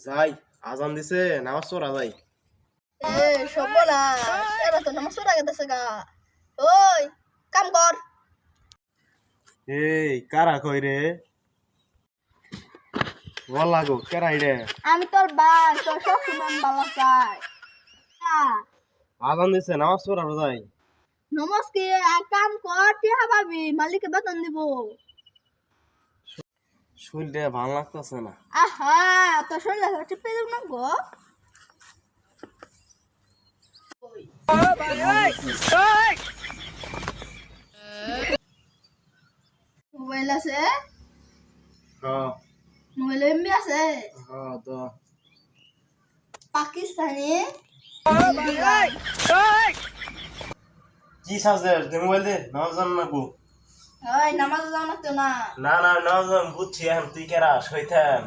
যাই আজান দিছে নামাজ পড়া যাই। সর্বনাশ, এরা তো নামাজ পড়া গেছে গা। ওই কাম কর। এই কারা কই রে? বলা গো কেরাই রে? আমি তোর ভাই, তোর সব সময় ভালো চাই। আজান দিছে নামাজ পড়া যাই। নমস্কার, এক কাম কর, টিহা পাবি, মালিককে বেতন দিব। শরীরটা ভালো লাগতেছে না। আহা, তোর শরীর টিপে দেব না গো। মোবাইল আছে? হ্যাঁ মোবাইল এমবি আছে? হ্যাঁ তো পাকিস্তানি? কি সাজে দে মোবাইল দে নামাজ জান না গো। ওই নামাজ যাও না তো না। না না নামাজ বুঝছি এখন তুই কেরা শয়তান।